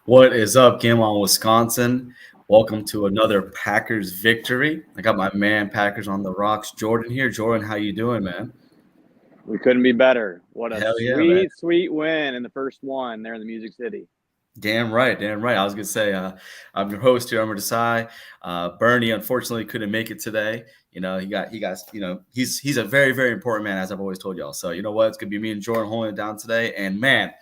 What is up, Game On Wisconsin? Welcome to another Packers victory. I got my man Packers on the rocks, Jordan here. Jordan, how you doing, man? We couldn't be better. What a Hell yeah, man. sweet win in the first one there in the Music City. Damn right, damn right. I was gonna say, I'm your host here, Amr Desai. Bernie unfortunately couldn't make it today. He's a very, very important man, as I've always told y'all. So you know what? It's gonna be me and Jordan holding it down today. And man,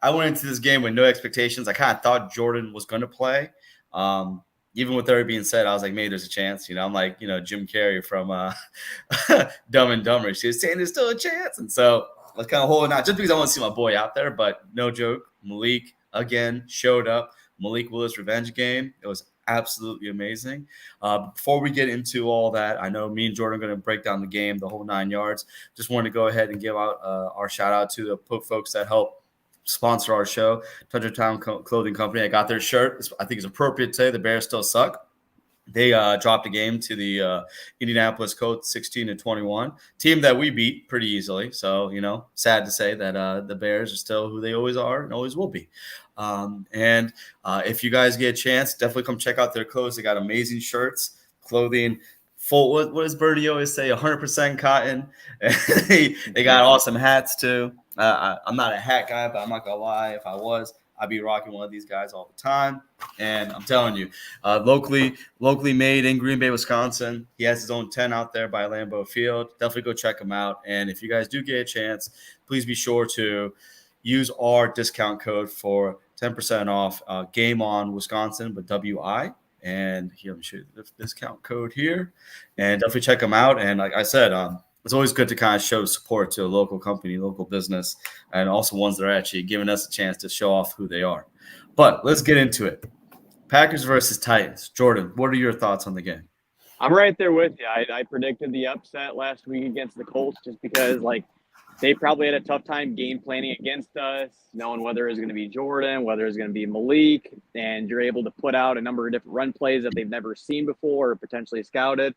I went into this game with no expectations. I kind of thought Jordan was going to play. Um, Even with everything being said, I was like, maybe there's a chance. I'm like, Jim Carrey from Dumb and Dumber. She was saying there's still a chance. And so I was kind of holding out just because I want to see my boy out there. But no joke, Malik again showed up. Malik Willis revenge game. It was absolutely amazing. Before we get into all that, I know me and Jordan are going to break down the game, the whole 9 yards. Just wanted to go ahead and give out our shout out to the folks that helped sponsor our show, Touch of Town Clothing Company. I got their shirt. I think it's appropriate to say the Bears still suck. They dropped a game to the Indianapolis Colts 16-21, team that we beat pretty easily. So, sad to say that the Bears are still who they always are and always will be. If you guys get a chance, definitely come check out their clothes. They got amazing shirts, clothing, full. What does Bernie always say? 100% cotton. They got awesome hats too. I'm not a hat guy, but I'm not gonna lie. If I was, I'd be rocking one of these guys all the time. And I'm telling you, locally made in Green Bay, Wisconsin. He has his own tent out there by Lambeau Field. Definitely go check him out. And if you guys do get a chance, please be sure to use our discount code for 10% off. Game On Wisconsin, but WI. And here, let me show you the discount code here. And definitely check them out. And like I said, it's always good to kind of show support to a local company, local business, and also ones that are actually giving us a chance to show off who they are. But let's get into it. Packers versus Titans. Jordan, what are your thoughts on the game? I'm right there with you. I predicted the upset last week against the Colts just because, they probably had a tough time game planning against us, knowing whether it was going to be Jordan, whether it was going to be Malik, and you're able to put out a number of different run plays that they've never seen before or potentially scouted.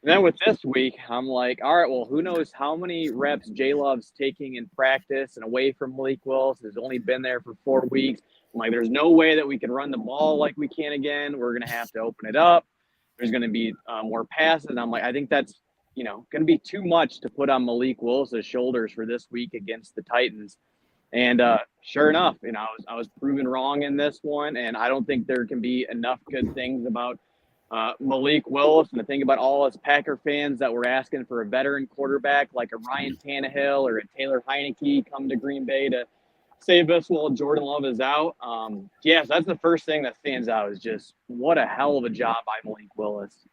And then with this week, I'm like, all right, well, who knows how many reps J-Love's taking in practice and away from Malik Willis. Has only been there for 4 weeks. I'm like, there's no way that we can run the ball like we can again. We're going to have to open it up. There's going to be more passes. And I'm like, I think that's, going to be too much to put on Malik Willis's shoulders for this week against the Titans. And sure enough, I was proven wrong in this one. And I don't think there can be enough good things about Malik Willis, and the thing about all us Packer fans that were asking for a veteran quarterback like a Ryan Tannehill or a Taylor Heineke come to Green Bay to save us while Jordan Love is out. So that's the first thing that stands out is just what a hell of a job by Malik Willis.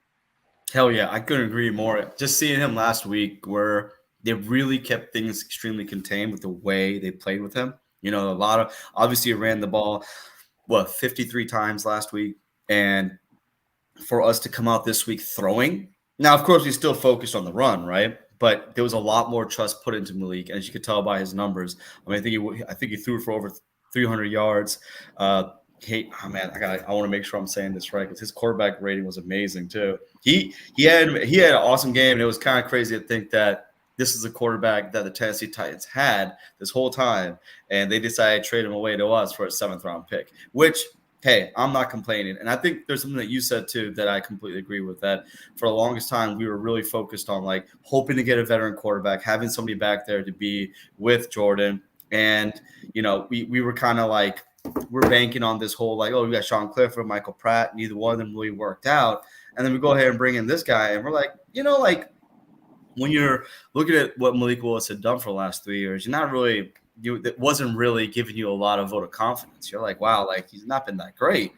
Hell yeah, I couldn't agree more. Just seeing him last week where they really kept things extremely contained with the way they played with him. A lot of obviously ran the ball, 53 times last week. And for us to come out this week throwing. Now, of course, we still focused on the run, right? But there was a lot more trust put into Malik, as you could tell by his numbers. I mean, I think he threw for over 300 yards. I want to make sure I'm saying this right because his quarterback rating was amazing too. He had an awesome game, and it was kind of crazy to think that this is a quarterback that the Tennessee Titans had this whole time, and they decided to trade him away to us for a 7th-round pick, which – hey, I'm not complaining. And I think there's something that you said too that I completely agree with, that for the longest time we were really focused on hoping to get a veteran quarterback, having somebody back there to be with Jordan. And, we were kind of we're banking on this whole we got Sean Clifford, Michael Pratt, neither one of them really worked out. And then we go ahead and bring in this guy and we're when you're looking at what Malik Willis had done for the last 3 years, you're not really – it wasn't really giving you a lot of vote of confidence. You're like, wow, he's not been that great.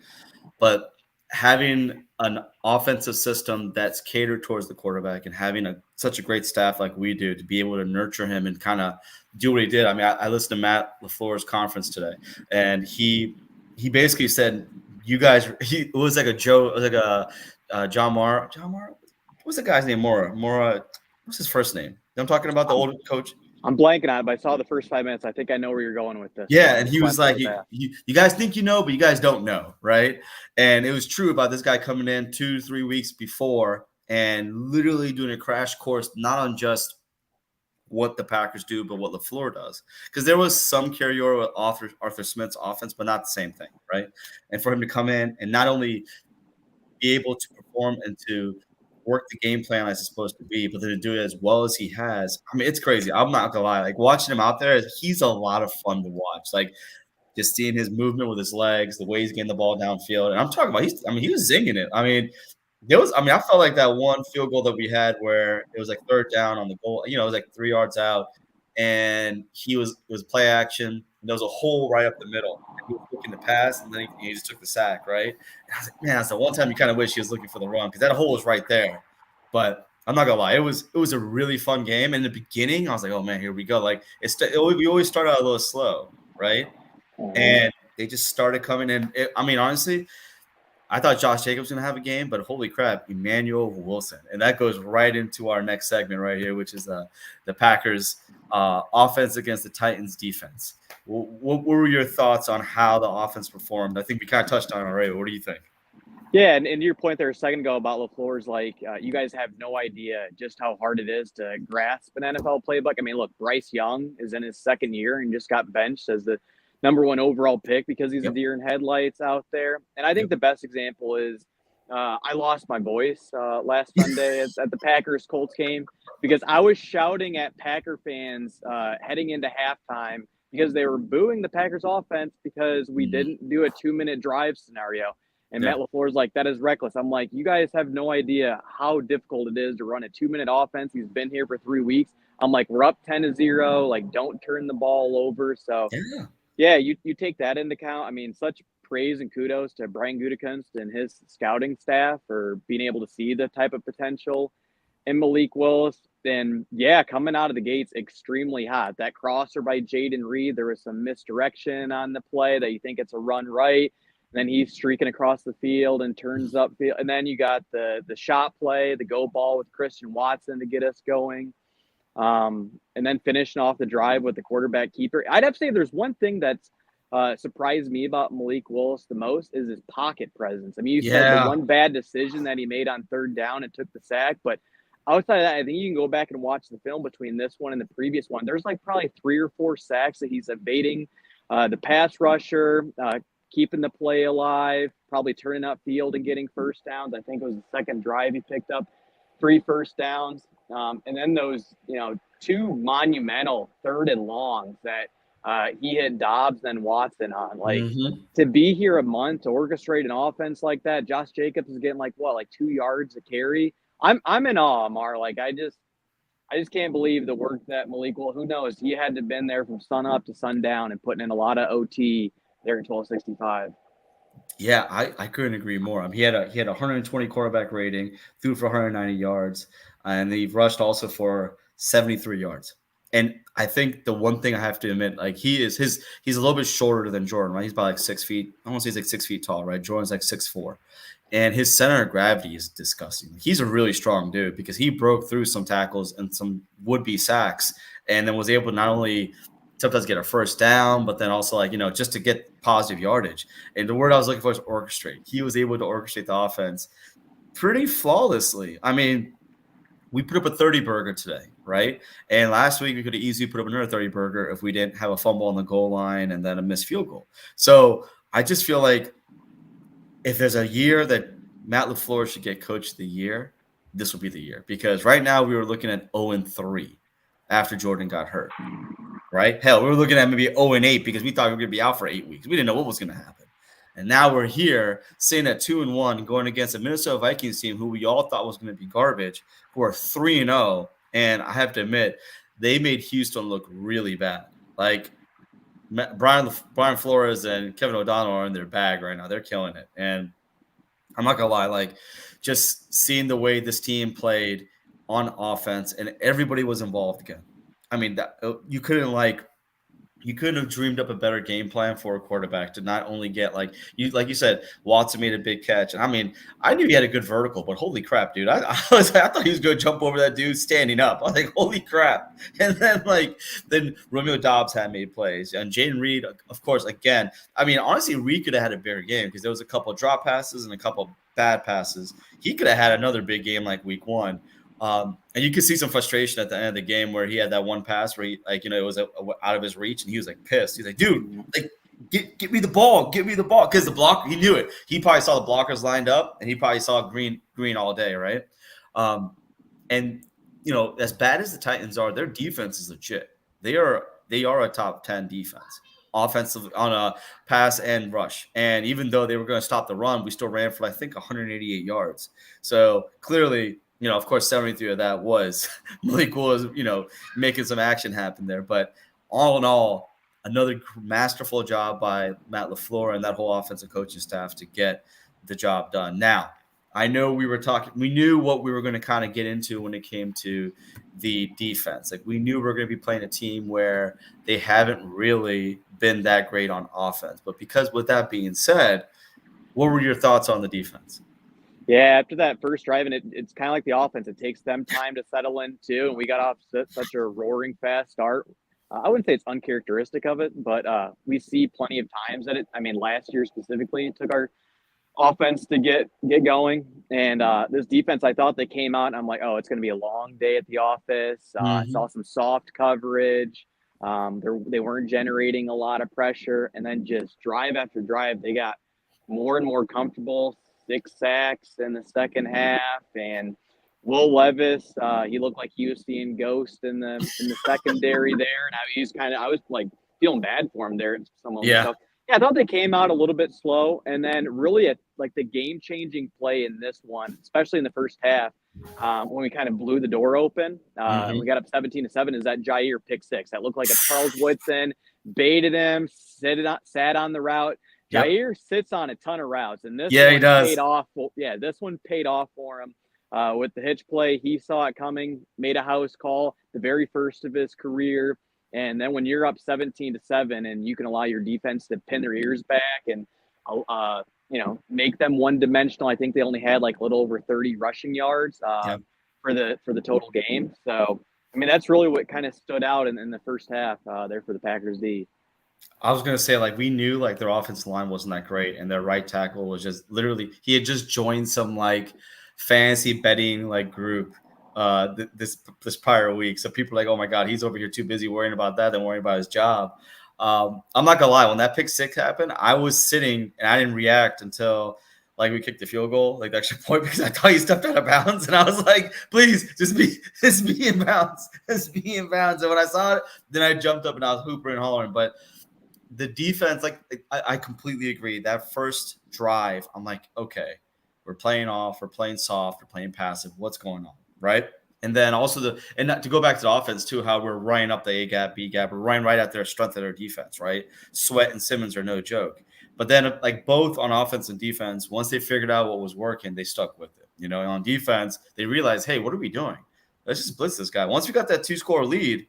But having an offensive system that's catered towards the quarterback and having such a great staff like we do to be able to nurture him and kind of do what he did. I mean, I listened to Matt LaFleur's conference today, and he basically said, you guys, it was like a John Mara. What's the guy's name? Mara, what's his first name? I'm talking about the old coach. I'm blanking on it, but I saw the first 5 minutes. I think I know where you're going with this. Yeah, and he was like, you guys think you know, but you guys don't know, right? And it was true about this guy coming in 2-3 weeks before and literally doing a crash course, not on just what the Packers do, but what LaFleur does. Because there was some carryover with Arthur Smith's offense, but not the same thing, right? And for him to come in and not only be able to perform and to work the game plan as it's supposed to be, but then to do it as well as he has. I mean, it's crazy. I'm not gonna lie. Like watching him out there, he's a lot of fun to watch. Like just seeing his movement with his legs, the way he's getting the ball downfield. And I'm talking about he was zinging it. I felt like that one field goal that we had where it was like third down on the goal, it was like 3 yards out, and it was play action, and there was a hole right up the middle. And he was looking to pass, and then he just took the sack, right? And I was like, man, that's the one time you kind of wish he was looking for the run because that hole was right there. But I'm not gonna lie, it was a really fun game. And in the beginning, I was like, oh man, here we go. Like we always start out a little slow, right? And they just started coming in. Honestly, I thought Josh Jacobs was going to have a game, but holy crap, Emmanuel Wilson. And that goes right into our next segment right here, which is the Packers offense against the Titans defense. What were your thoughts on how the offense performed? I think we kind of touched on it already. What do you think? Yeah, and to your point there a second ago about LaFleur's, you guys have no idea just how hard it is to grasp an NFL playbook. I mean, look, Bryce Young is in his second year and just got benched as the number 1 overall pick because he's a deer in headlights out there. And I think the best example is I lost my voice last Sunday at the Packers-Colts game because I was shouting at Packer fans heading into halftime because they were booing the Packers offense because we didn't do a 2-minute drive scenario. And Matt LaFleur's like, that is reckless. I'm like, you guys have no idea how difficult it is to run a 2-minute offense. He's been here for 3 weeks. I'm like, we're up 10-0. Like, don't turn the ball over. So, yeah, you take that into account. I mean, such praise and kudos to Brian Gutekunst and his scouting staff for being able to see the type of potential in Malik Willis. And, yeah, coming out of the gates extremely hot. That crosser by Jaden Reed, there was some misdirection on the play that you think it's a run right. Then he's streaking across the field and turns up field. And then you got the shot play, the go ball with Christian Watson to get us going. And then finishing off the drive with the quarterback keeper. I'd have to say there's one thing that's surprised me about Malik Willis the most is his pocket presence. I mean, you said the one bad decision that he made on third down and took the sack. But outside of that, I think you can go back and watch the film between this one and the previous one. There's like probably 3 or 4 sacks that he's evading the pass rusher, keeping the play alive, probably turning up field and getting first downs. I think it was the second drive he picked up 3 first downs. And then those, 2 monumental 3rd and longs that he hit Dobbs and Watson on. Like, to be here a month to orchestrate an offense like that, Josh Jacobs is getting 2 yards a carry. I'm in awe, Amar. Like, I just can't believe the work that Malik will. Who knows? He had to have been there from sun up to sundown and putting in a lot of OT there in 1265. Yeah, I couldn't agree more. He had 120 quarterback rating, threw for 190 yards, and he rushed also for 73 yards. And I think the one thing I have to admit, he's a little bit shorter than Jordan, right? He's about 6 feet. I want to say he's 6 feet tall, right? Jordan's 6'4". And his center of gravity is disgusting. He's a really strong dude because he broke through some tackles and some would-be sacks and then was able to not only sometimes get a first down, but then also just to get positive yardage. And the word I was looking for is orchestrate. He was able to orchestrate the offense pretty flawlessly. I mean, we put up a 30 burger today, right? And last week we could have easily put up another 30 burger if we didn't have a fumble on the goal line and then a missed field goal. So I just feel like if there's a year that Matt LaFleur should get coach of the year, this will be the year. Because right now we were looking at 0-3 after Jordan got hurt. Right? Hell, we were looking at maybe 0-8 because we thought we were going to be out for 8 weeks. We didn't know what was going to happen. And now we're here sitting at 2-1 going against a Minnesota Vikings team who we all thought was going to be garbage, who are 3-0. And I have to admit, they made Houston look really bad. Like Brian Flores and Kevin O'Donnell are in their bag right now. They're killing it. And I'm not going to lie, just seeing the way this team played on offense and everybody was involved again. I mean, you couldn't have dreamed up a better game plan for a quarterback to not only get like you said, Watson made a big catch. And I mean, I knew he had a good vertical, but holy crap, dude. I thought he was going to jump over that dude standing up. I was like, holy crap. And then Romeo Dobbs had made plays. And Jaden Reed, of course, again, I mean, honestly, Reed could have had a bigger game because there was a couple of drop passes and a couple of bad passes. He could have had another big game like week 1. And you could see some frustration at the end of the game where he had that one pass where he, like, it was out of his reach, and he was like pissed. He's like, dude, like, get me the ball, because the block, he knew it. He probably saw the blockers lined up, and he probably saw green all day, right? And as bad as the Titans are, their defense is legit. They are a top 10 defense, offensive on a pass and rush. And even though they were going to stop the run, we still ran for, I think, 188 yards. So clearly, of course, 73 of that was Malik Willis, making some action happen there. But all in all, another masterful job by Matt LaFleur and that whole offensive coaching staff to get the job done. Now, I know we knew what we were going to kind of get into when it came to the defense. Like, we knew we were going to be playing a team where they haven't really been that great on offense. But because, with that being said, what were your thoughts on the defense? Yeah, after that first drive, and it's kind of like the offense. It takes them time to settle in too, and we got off such a roaring fast start. I wouldn't say it's uncharacteristic of it, but we see plenty of times that last year specifically, it took our offense to get going. And this defense, I thought they came out, and I'm like, oh, it's going to be a long day at the office. I saw some soft coverage. They weren't generating a lot of pressure, and then just drive after drive, they got more and more comfortable. 6 sacks in the second half, and Will Levis, he looked like he was seeing ghosts in the secondary there, and I was like feeling bad for him there. Yeah, I thought they came out a little bit slow, and then really the game-changing play in this one, especially in the first half, when we kind of blew the door open, we got up 17-7. Is that Jair pick six? That looked like a Charles Woodson baited him, sat on the route. Jair sits on a ton of routes, and this one paid off. This one paid off for him with the hitch play. He saw it coming, made a house call, the very first of his career. And then when you're up 17-7 and you can allow your defense to pin their ears back and make them one-dimensional, I think they only had like a little over 30 rushing yards for the total game. So that's really what kind of stood out in the first half there for the Packers D. I was going to say, we knew, their offensive line wasn't that great, and their right tackle was just literally – he had just joined some, fantasy betting, group this prior week. So people are like, oh, my God, he's over here too busy worrying about that than worrying about his job. I'm not going to lie. When that pick six happened, I was sitting, and I didn't react until – we kicked the field goal, the extra point, because I thought he stepped out of bounds. And I was like, please, just be in bounds. Just be in bounds. And when I saw it, then I jumped up and I was hooping and hollering. But the defense, I completely agree. That first drive, I'm like, okay, we're playing off, we're playing soft, we're playing passive. What's going on, right? And then also to go back to the offense too, how we're running up the A gap, B gap, we're running right at their strength of their defense, right? Sweat and Simmons are no joke. But then, both on offense and defense, once they figured out what was working, they stuck with it. On defense, they realized, hey, what are we doing? Let's just blitz this guy. Once we got that 2-score lead,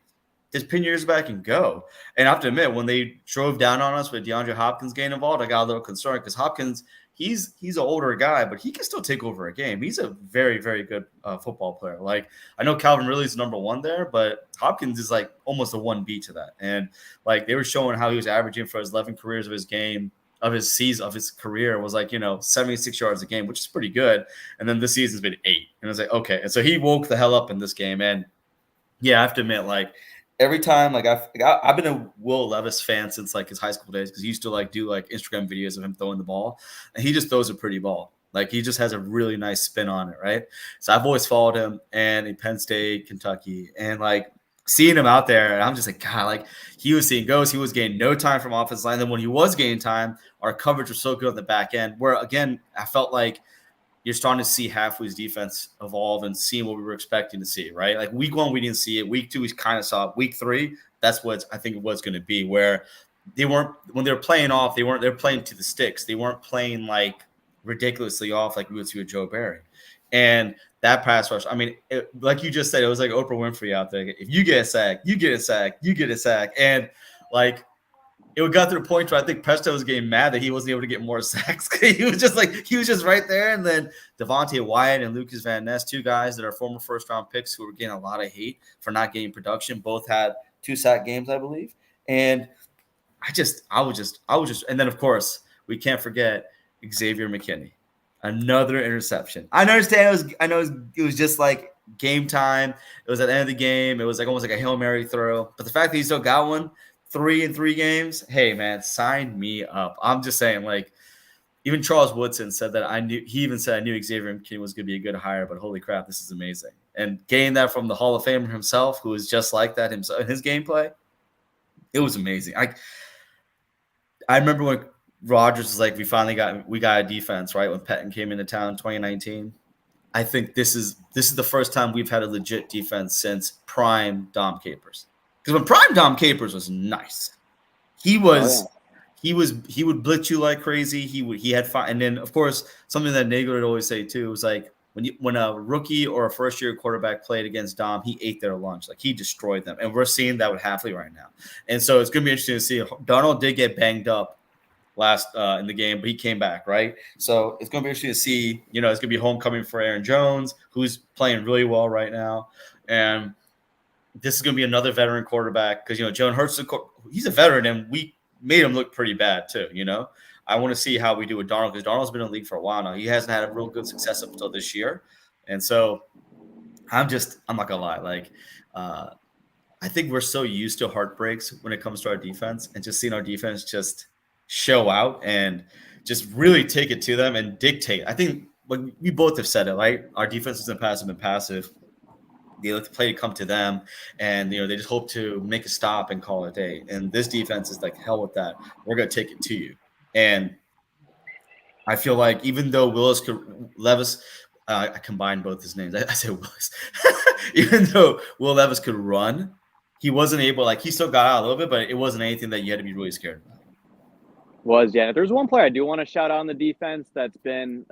just pin your ears back and go. And I have to admit, when they drove down on us with DeAndre Hopkins getting involved, I got a little concerned because Hopkins, he's an older guy, but he can still take over a game. He's a very, very good football player. I know Calvin Ridley's number one there, but Hopkins is almost a 1B to that. And they were showing how he was averaging for his 11 careers of his game. Of his season, of his career was 76 yards a game, which is pretty good. And then this season's been 8. And I was like, okay. And so he woke the hell up in this game. And yeah, I have to admit, every time, I've been a Will Levis fan since his high school days, because he used to do Instagram videos of him throwing the ball, and he just throws a pretty ball. He just has a really nice spin on it, right? So I've always followed him, and in Penn State, Kentucky, and seeing him out there, and I'm just like, God, he was seeing ghosts. He was getting no time from offensive line. Then when he was getting time, our coverage was so good on the back end, where, again, I felt like you're starting to see Halfway's defense evolve and seeing what we were expecting to see, right? Week 1, we didn't see it. Week 2, we kind of saw it. Week 3, that's what I think it was going to be, where they weren't – when they were playing off, they're playing to the sticks. They weren't playing, ridiculously off like we would see with Joe Barry. And that pass rush, like you just said, it was like Oprah Winfrey out there. If you get a sack, you get a sack, you get a sack. And, it got to the point where I think Presto was getting mad that he wasn't able to get more sacks. He was just right there. And then Devontae Wyatt and Lucas Van Ness, 2 guys that are former first-round picks who were getting a lot of hate for not getting production, both had 2-sack games, I believe. And I was just, and then of course we can't forget Xavier McKinney, another interception. I understand it was just game time. It was at the end of the game. It was like almost like a Hail Mary throw. But the fact that he still got one, 3 in 3 games, hey man, sign me up. I'm just saying, like, even Charles Woodson said that he even said I knew Xavier McKinney was going to be a good hire, but holy crap, this is amazing. And getting that from the Hall of Famer himself, who is just like that himself in his gameplay, it was amazing. I remember when Rodgers was like, we got a defense, right? When Pettin came into town in 2019. I think this is the first time we've had a legit defense since prime Dom Capers. Because when prime Dom Capers was nice, he would blitz you like crazy. He had fun, and then of course something that Nagel would always say too was like when a rookie or a first year quarterback played against Dom, he ate their lunch. Like he destroyed them, and we're seeing that with Hafley right now. And so it's gonna be interesting to see. Darnold did get banged up last in the game, but he came back, right? So it's going to be interesting to see, it's going to be homecoming for Aaron Jones, who's playing really well right now. And this is going to be another veteran quarterback because, Jalen Hurts, he's a veteran, and we made him look pretty bad too, I want to see how we do with Darnold because Darnold's been in the league for a while now. He hasn't had a real good success up until this year. And so I'm not going to lie. Like, I think we're so used to heartbreaks when it comes to our defense, and just seeing our defense just show out and just really take it to them and dictate. I think we both have said it, right? Our defenses in the past have been passive. They let the play come to them, and they just hope to make a stop and call it a day. And this defense is like, hell with that. We're going to take it to you. And I feel like even though Levis, I combined both his names. I say Willis. Even though Will Levis could run, he wasn't able. Like he still got out a little bit, but it wasn't anything that you had to be really scared about. Yeah. There's one player I do want to shout out on the defense that's been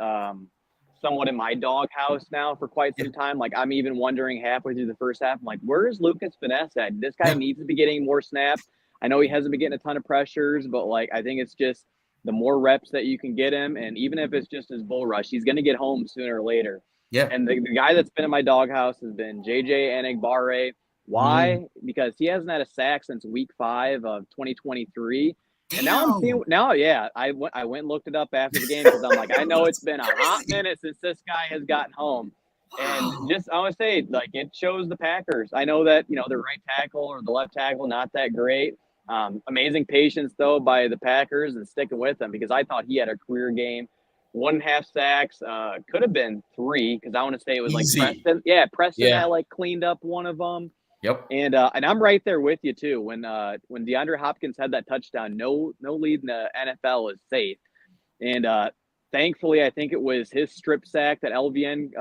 somewhat in my doghouse now for quite some time. Like I'm even wondering halfway through the first half, I'm like, where is Lucas Finesse at? This guy needs to be getting more snaps. I know he hasn't been getting a ton of pressures, but like I think it's just the more reps that you can get him, and even if it's just his bull rush, he's going to get home sooner or later. Yeah. And the guy that's been in my doghouse has been JJ Enagbare. Why? Because he hasn't had a sack since week 5 of 2023. And now I'm seeing I went and looked it up after the game because I'm like, I know it's been a hot minute since this guy has gotten home. And just I want to say, like, it shows the Packers. I know that, their right tackle or the left tackle, not that great. Amazing patience, though, by the Packers and sticking with him because I thought he had a career game. 1.5 sacks, could have been 3 because I want to say it was easy. Like Preston. Yeah, Preston had like cleaned up one of them. Yep. And I'm right there with you too. When DeAndre Hopkins had that touchdown, no lead in the NFL is safe. And thankfully, I think it was his strip sack that LVN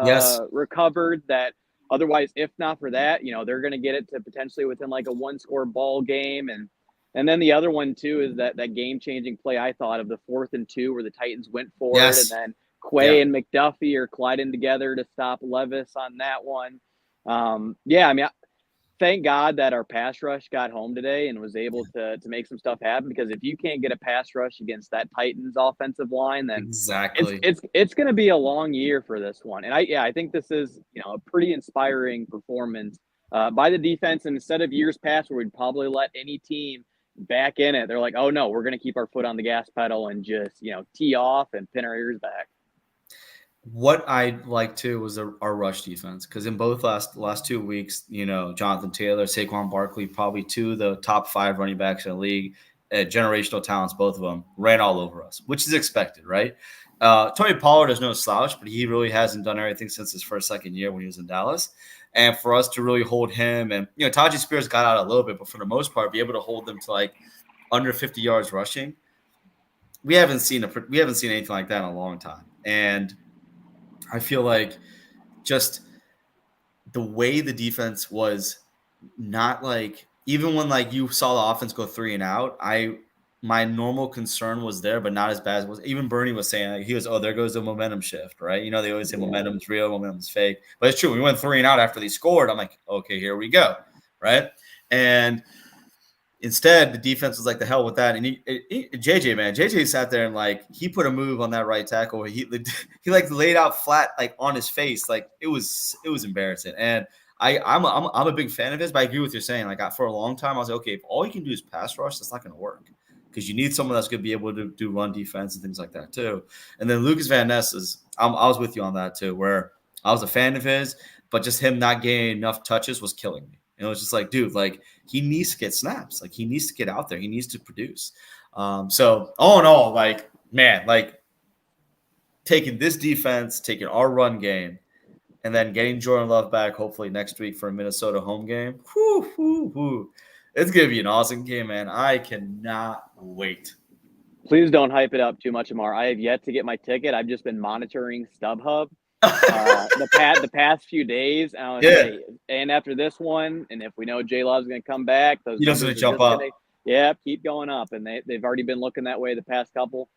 recovered. That otherwise, if not for that, they're going to get it to potentially within like a 1-score ball game. And then the other one too is that game-changing play I thought of the 4th and 2 where the Titans went for it, and then Quay and McDuffie are colliding together to stop Levis on that one. Thank God that our pass rush got home today and was able to make some stuff happen, because if you can't get a pass rush against that Titans offensive line, then it's going to be a long year for this one. And I think this is, a pretty inspiring performance by the defense. And instead of years past where we'd probably let any team back in it, they're like, oh no, we're going to keep our foot on the gas pedal and just, tee off and pin our ears back. What I like too was our rush defense, because in both last 2 weeks, Jonathan Taylor, Saquon Barkley, probably 2 of the top 5 running backs in the league, generational talents, both of them ran all over us, which is expected, right? Tony Pollard is no slouch, but he really hasn't done everything since his second year when he was in Dallas. And for us to really hold him, and Tajay Spears got out a little bit, but for the most part, be able to hold them to like under 50 yards rushing, we haven't seen anything like that in a long time. And I feel like just the way the defense was not like, even when like you saw the offense go 3 and out, my normal concern was there, but not as bad as was. Even Bernie was saying, like, he was, there goes the momentum shift, right? They always say momentum's real, momentum's fake, but it's true. We went 3 and out after they scored. I'm like, okay, here we go, right? And instead, the defense was like, the hell with that. And JJ sat there and like he put a move on that right tackle. He like laid out flat like on his face. Like it was embarrassing. And I'm a big fan of his, but I agree with you saying. Like for a long time, I was like, okay, if all you can do is pass rush, that's not going to work, because you need someone that's going to be able to do run defense and things like that too. And then Lucas Van Ness I was with you on that too, where I was a fan of his. but just him not getting enough touches was killing me. And it was just like, dude, like he needs to get snaps. Like he needs to get out there. He needs to produce. So all in all, like, man, like taking this defense, taking our run game, and then getting Jordan Love back hopefully next week for a Minnesota home game. Whew, whew, whew. It's going to be an awesome game, man. I cannot wait. Please don't hype it up too much, Amar. I have yet to get my ticket. I've just been monitoring StubHub the past few days. And after this one, and if we know J Love's going to come back, those he doesn't jump up. Keep going up, and they've already been looking that way the past couple.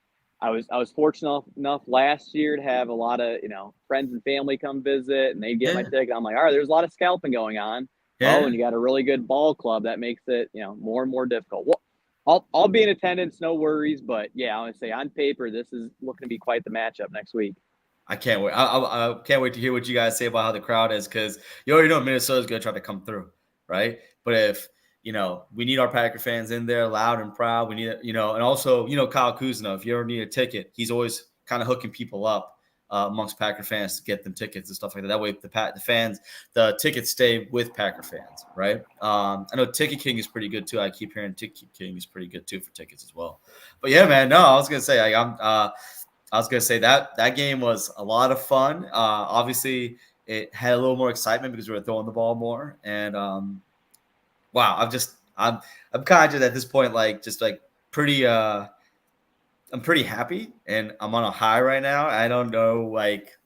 I was fortunate enough last year to have a lot of friends and family come visit, and they get my ticket. I'm like, all right, there's a lot of scalping going on. Yeah. Oh, and you got a really good ball club that makes it more and more difficult. Well, I'll be in attendance, no worries. But yeah, I want to say on paper, this is looking to be quite the matchup next week. I can't wait. I can't wait to hear what you guys say about how the crowd is, because you already know Minnesota's going to try to come through, right? But if we need our Packer fans in there loud and proud. We need, and also, Kyle Kuzma, if you ever need a ticket, he's always kind of hooking people up amongst Packer fans to get them tickets and stuff like that. That way the tickets stay with Packer fans, right? I know Ticket King is pretty good too. I keep hearing Ticket King is pretty good too for tickets as well. But yeah, man, no, I was going to say, I was going to say that game was a lot of fun. Obviously, it had a little more excitement because we were throwing the ball more. And, wow, I'm kind of at this point, pretty, I'm pretty happy and I'm on a high right now. I don't know, like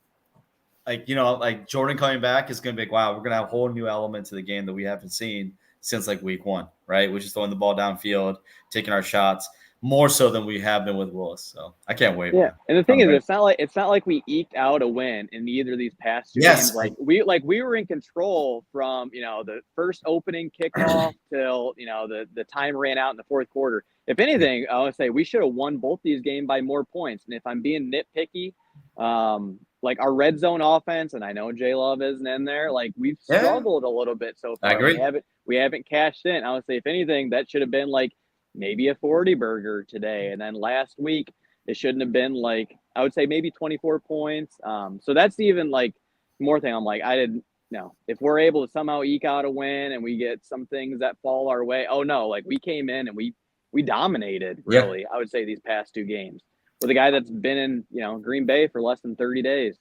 Jordan coming back is going to be wow, we're going to have a whole new element to the game that we haven't seen since week one, right? We're just throwing the ball downfield, taking our shots more so than we have been with Willis. So I can't wait. Yeah. Man. And the thing is, it's not like we eked out a win in either of these past two games. We were in control from, the first opening kickoff till, the time ran out in the fourth quarter. If anything, I would say we should have won both these games by more points. And if I'm being nitpicky, our red zone offense, and I know J Love isn't in there, we've struggled a little bit so far. I agree. We haven't cashed in. I would say, if anything, that should have been maybe a 40 burger today. And then last week, it shouldn't have been I would say maybe 24 points. So that's even more thing. I'm I didn't know if we're able to somehow eke out a win and we get some things that fall our way. Oh no, we came in and we dominated really. I would say these past two games with a guy that's been in, Green Bay for less than 30 days.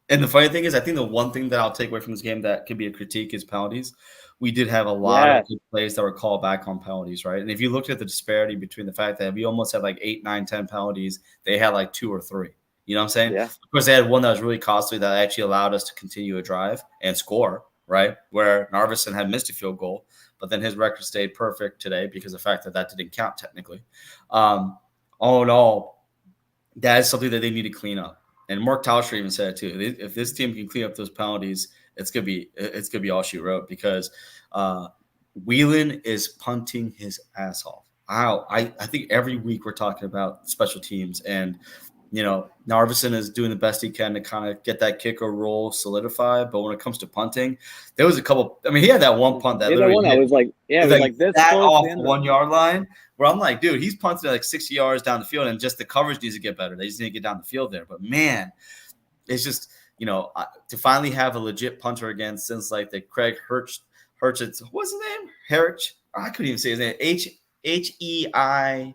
And the funny thing is, I think the one thing that I'll take away from this game that could be a critique is penalties. We did have a lot of good plays that were called back on penalties, right? And if you looked at the disparity between the fact that we almost had 8, 9, 10 penalties, they had 2 or 3. You know what I'm saying? Yeah. Of course, they had one that was really costly that actually allowed us to continue a drive and score, right? Where Narveson had missed a field goal, but then his record stayed perfect today because of the fact that didn't count technically. All in all, that is something that they need to clean up. And Mark Tauscher even said it too. If this team can clean up those penalties, it's gonna be all she wrote, because Whelan is punting his ass off. I think every week we're talking about special teams, and Narveson is doing the best he can to kind of get that kicker role solidified. But when it comes to punting, there was a couple. I mean, he had that one punt that literally hit, it was this that off the 1 yard line, where I'm like, dude, he's punting 60 yards down the field, and just the coverage needs to get better. They just need to get down the field there. But man, it's just to finally have a legit punter again since the Craig Hurch. What's his name? Herich? I couldn't even say his name. Heintch. You know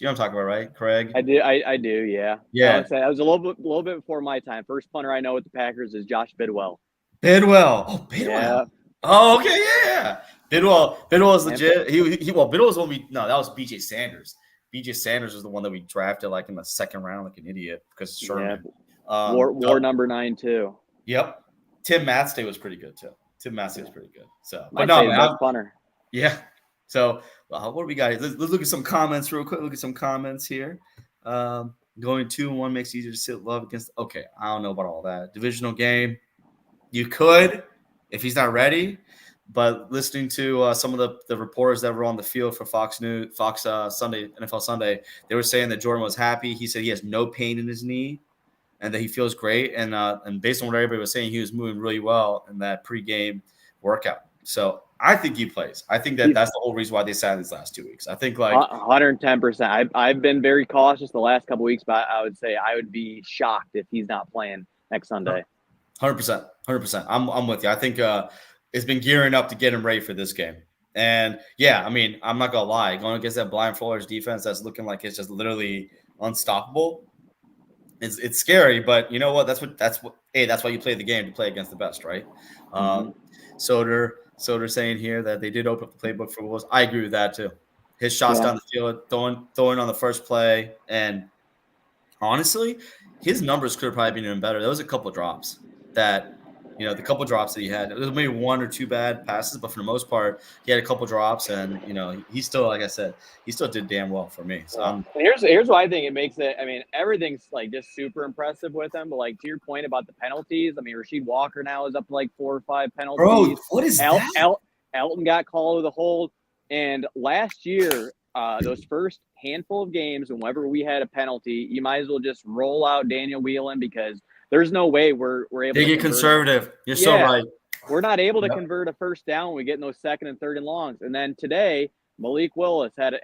what I'm talking about, right, Craig? I do, yeah. Yeah. I would say that was a little bit before my time. First punter I know with the Packers is Josh Bidwell. Oh, Bidwell. Yeah. Oh, okay, yeah. Bidwell is legit. Bidwell was that was BJ Sanders. BJ Sanders was the one that we drafted in the second round like an idiot because of Sherman. Yeah. War number 9 too. Yep. Tim Matstay was pretty good too. So, but no, man, punter. Yeah. So, what do we got here? Let's look at some comments real quick. Look at some comments here. Going 2-1 makes it easier to sit Love against. Okay, I don't know about all that. Divisional game, you could if he's not ready. But listening to some of the reporters that were on the field for Fox Sunday, NFL Sunday, they were saying that Jordan was happy. He said he has no pain in his knee and that he feels great. And based on what everybody was saying, he was moving really well in that pregame workout. So I think he plays. I think that's the whole reason why they sat these last 2 weeks. I think 110%. I've been very cautious the last couple of weeks, but I would say I would be shocked if he's not playing next Sunday. 100%, 100%. I'm with you. I think it's been gearing up to get him ready for this game. And yeah, I mean, I'm not gonna lie, going against that blind Flores defense that's looking like it's just literally unstoppable. It's scary, but you know what? That's why you play the game, to play against the best, right? Mm-hmm. Soder saying here that they did open up the playbook for Wolves. I agree with that too. His shots down the field, throwing on the first play, and honestly, his numbers could have probably been even better. There was a couple drops that, the couple drops that he had. There was maybe one or two bad passes, but for the most part, he had a couple drops, and he still, like I said, he still did damn well for me. So here's why I think it makes it. I mean, everything's like just super impressive with him, but like to your point about the penalties, I mean, Rasheed Walker now is up to like 4 or 5 penalties. bro, what is that? Elton got called with a hold, and last year, those first handful of games, whenever we had a penalty, you might as well just roll out Daniel Whelan, because there's no way we're able They to get conservative. You're so right. We're not able to convert a first down when we get in those second and third and longs. And then today, Malik Willis had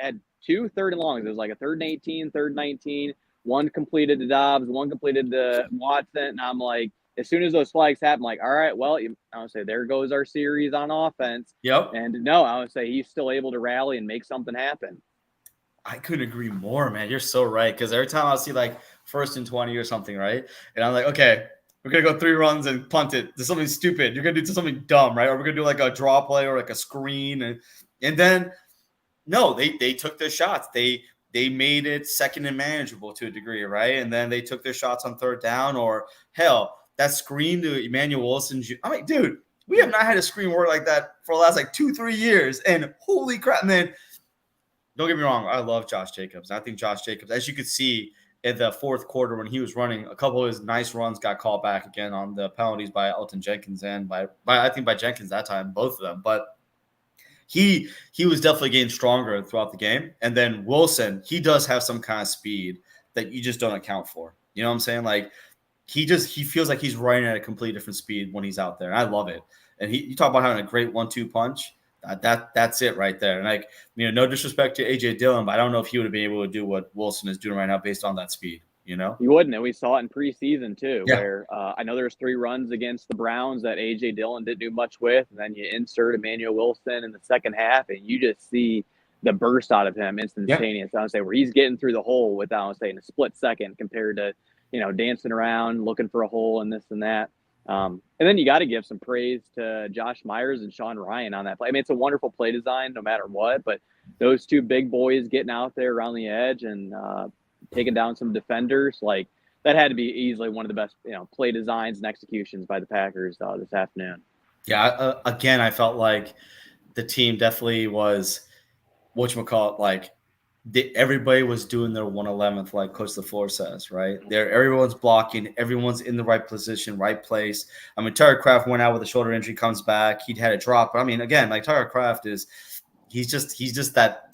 2 third and longs. It was like a 3rd and 18, 3rd and 19. One completed to Dobbs, one completed to Watson. And I'm like, as soon as those flags happen, like, all right, well, I would say there goes our series on offense. Yep. And no, I would say he's still able to rally and make something happen. I couldn't agree more, man. You're so right. Because every time I see like 1st and 20 or something, right? And I'm like, okay, we're going to go 3 runs and punt it. There's something stupid. You're going to do something dumb, right? Or we're going to do like a draw play or like a screen. And then, no, they took their shots. They made it second and manageable to a degree, right? And then they took their shots on 3rd down, or hell, that screen to Emmanuel Wilson. I mean, dude, we have not had a screen work like that for the last like 2-3 years. And holy crap, man. Don't get me wrong. I love Josh Jacobs. I think Josh Jacobs, as you could see in the 4th quarter when he was running, a couple of his nice runs got called back again on the penalties by Elton Jenkins and by Jenkins that time, both of them. But he was definitely getting stronger throughout the game. And then Wilson, he does have some kind of speed that you just don't account for. You know what I'm saying? Like he feels like he's running at a completely different speed when he's out there. I love it. And you talk about having a great 1-2 punch. That's it right there. And like, no disrespect to AJ Dillon, but I don't know if he would have been able to do what Wilson is doing right now based on that speed. He wouldn't, and we saw it in preseason too, where I know there's 3 runs against the Browns that AJ Dillon didn't do much with, and then you insert Emmanuel Wilson in the second half, and you just see the burst out of him instantaneous. I would say where he's getting through the hole without, I would say, in a split second compared to dancing around looking for a hole and this and that. And then you got to give some praise to Josh Myers and Sean Ryan on that play. I mean, it's a wonderful play design no matter what, but those 2 big boys getting out there around the edge and taking down some defenders, like that had to be easily one of the best, play designs and executions by the Packers this afternoon. Yeah. Again, I felt like the team definitely was, whatchamacallit, like everybody was doing their 111th, like Coach LaFleur says, right? Everyone's blocking, everyone's in the right position, right place. I mean, Tyler Kraft went out with a shoulder injury, comes back. He'd had a drop. But I mean, again, like Tyler Kraft he's just that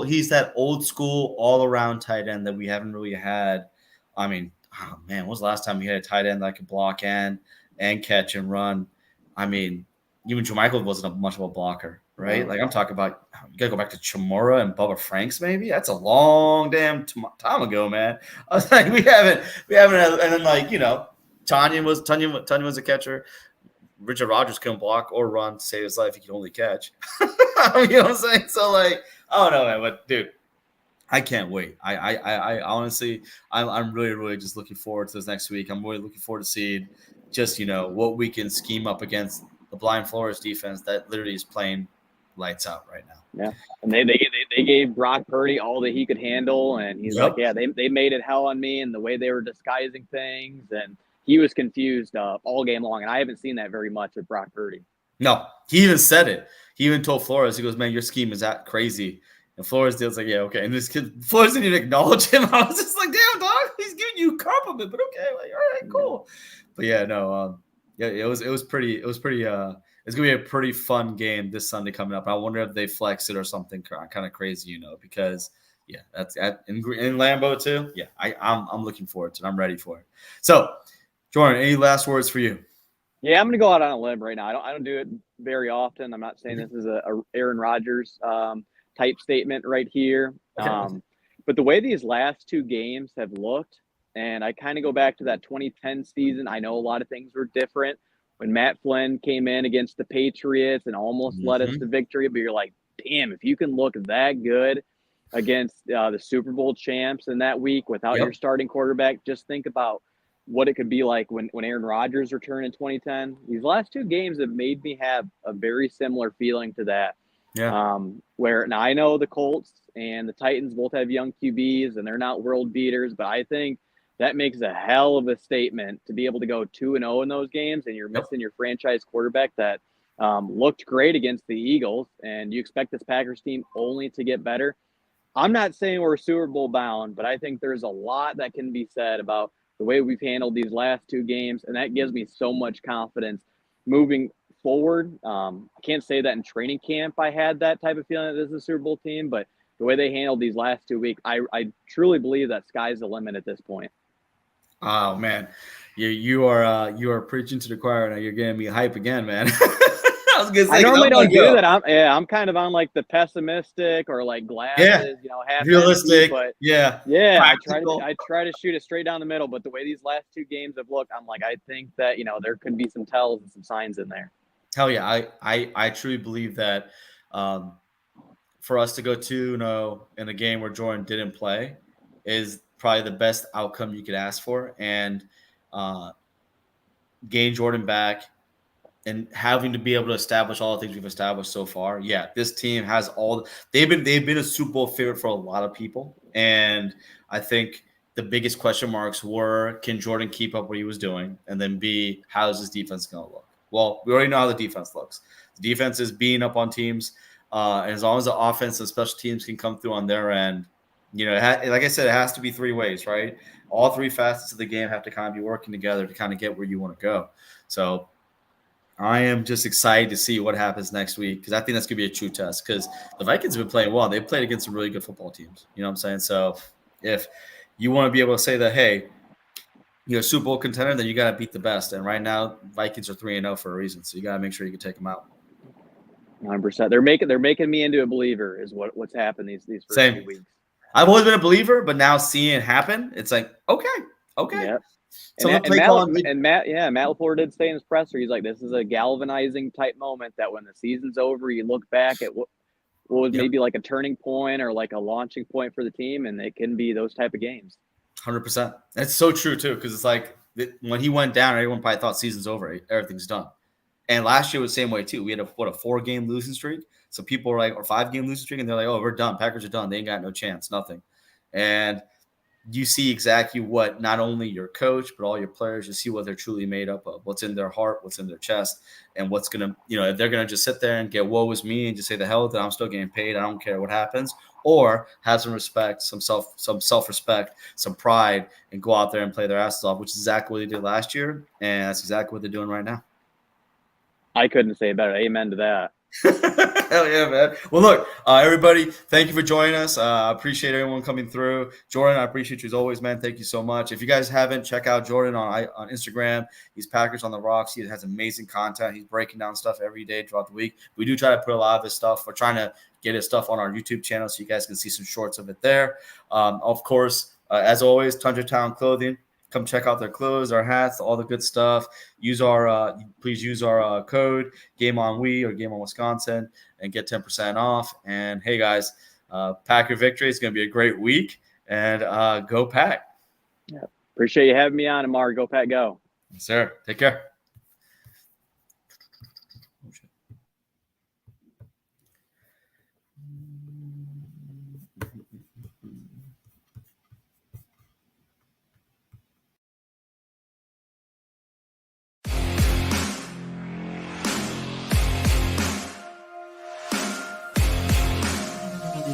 he's that old school all around tight end that we haven't really had. I mean, oh man, when was the last time we had a tight end that could block and catch and run? I mean, even Jermichael wasn't much of a blocker, right? Like I'm talking about, you gotta go back to Chamorro and Bubba Franks, maybe. That's a long damn time ago, man. I was like, we haven't had, and then like Tanya was a catcher. Richard Rodgers couldn't block or run to save his life. He could only catch. You know what I'm saying? So like, I don't know, man, but dude, I can't wait. I honestly, I'm really, really just looking forward to this next week. I'm really looking forward to seeing just what we can scheme up against the blind Flores defense that literally is playing lights out right now. Yeah, and they gave Brock Purdy all that he could handle, and he's like, yeah, they made it hell on me, and the way they were disguising things, and he was confused all game long, and I haven't seen that very much with Brock Purdy. No, he even said it. He even told Flores, he goes, man, your scheme is that crazy. And Flores was like, yeah, okay. And this kid, Flores didn't even acknowledge him. I was just like, damn, dog, he's giving you a compliment, but okay, like, all right, cool. But yeah, no, it was pretty, it's gonna be a pretty fun game this Sunday coming up. I wonder if they flex it or something kind of crazy, because yeah, that's in Lambeau too. Yeah, I'm looking forward to it. I'm ready for it. So, Jordan, any last words for you? Yeah, I'm gonna go out on a limb right now. I don't do it very often. I'm not saying this is a Aaron Rodgers type statement right here. But the way these last 2 games have looked, and I kind of go back to that 2010 season. I know a lot of things were different when Matt Flynn came in against the Patriots and almost led us to victory, but you're like, damn, if you can look that good against the Super Bowl champs in that week without your starting quarterback, just think about what it could be like when Aaron Rodgers returned in 2010. These last two games have made me have a very similar feeling to that. Yeah. Where now I know the Colts and the Titans both have young QBs and they're not world beaters, but I think that makes a hell of a statement to be able to go 2-0 in those games, and you're missing your franchise quarterback that looked great against the Eagles, and you expect this Packers team only to get better. I'm not saying we're Super Bowl bound, but I think there's a lot that can be said about the way we've handled these last two games, and that gives me so much confidence moving forward. I can't say that in training camp I had that type of feeling that this is a Super Bowl team, but the way they handled these last 2 weeks, I truly believe that sky's the limit at this point. Oh man, you are preaching to the choir now. You're getting me hype again, man. I was gonna say, I normally don't do that. I'm kind of on like the pessimistic or like glasses, half realistic, empty, but yeah. I try to shoot it straight down the middle. But the way these last two games have looked, I'm like, I think that there could be some tells and some signs in there. Hell yeah, I truly believe that for us to go 2-0 in a game where Jordan didn't play is probably the best outcome you could ask for, and gain Jordan back. And having to be able to establish all the things we've established so far, this team has they've been a Super Bowl favorite for a lot of people, and I think the biggest question marks were, can Jordan keep up what he was doing, and then B, how is his defense going to look? Well, we already know how the defense looks. The defense is beating up on teams, and as long as the offense and special teams can come through on their end, like I said, it has to be three ways, right? All three facets of the game have to kind of be working together to kind of get where you want to go. So I am just excited to see what happens next week, because I think that's going to be a true test, because the Vikings have been playing well. They've played against some really good football teams. You know what I'm saying? So if you want to be able to say that, hey, you're a Super Bowl contender, then you got to beat the best. And right now, Vikings are 3-0 for a reason. So you got to make sure you can take them out. 100%. They're making me into a believer is what's happened these first few weeks. I've always been a believer, but now seeing it happen, it's like, okay. Yep. So Matt LaFleur did say in his presser, he's like, this is a galvanizing type moment that when the season's over, you look back at what was maybe like a turning point or like a launching point for the team, and it can be those type of games. 100%. That's so true too, because it's like when he went down, everyone probably thought season's over, everything's done. And last year was the same way too. We had a 4-game losing streak. So people were like, or 5-game losing streak, and they're like, oh, we're done. Packers are done. They ain't got no chance, nothing. And you see exactly what not only your coach, but all your players, you see what they're truly made up of, what's in their heart, what's in their chest, and what's going to, if they're going to just sit there and get woe is me and just say the hell that I'm still getting paid, I don't care what happens, or have some respect, some self-respect, some pride, and go out there and play their asses off, which is exactly what they did last year, and that's exactly what they're doing right now. I couldn't say it better. Amen to that. Hell yeah, man. Well, look, everybody, thank you for joining us. I appreciate everyone coming through. Jordan, I appreciate you as always, man. Thank you so much. If you guys haven't, check out Jordan on Instagram. He's Packers on the Rocks. He has amazing content. He's breaking down stuff every day throughout the week. We do try to put a lot of his stuff. We're trying to get his stuff on our YouTube channel so you guys can see some shorts of it there. Of course, as always, Tundra Town Clothing. Come check out their clothes, our hats, all the good stuff. Please use our code GameOnWe or Game on Wisconsin and get 10% off. And hey guys, Packer victory is going to be a great week, and go Pack. Yeah, appreciate you having me on, Amar. Go Pack, go. Yes, sir. Take care.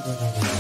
Thank you.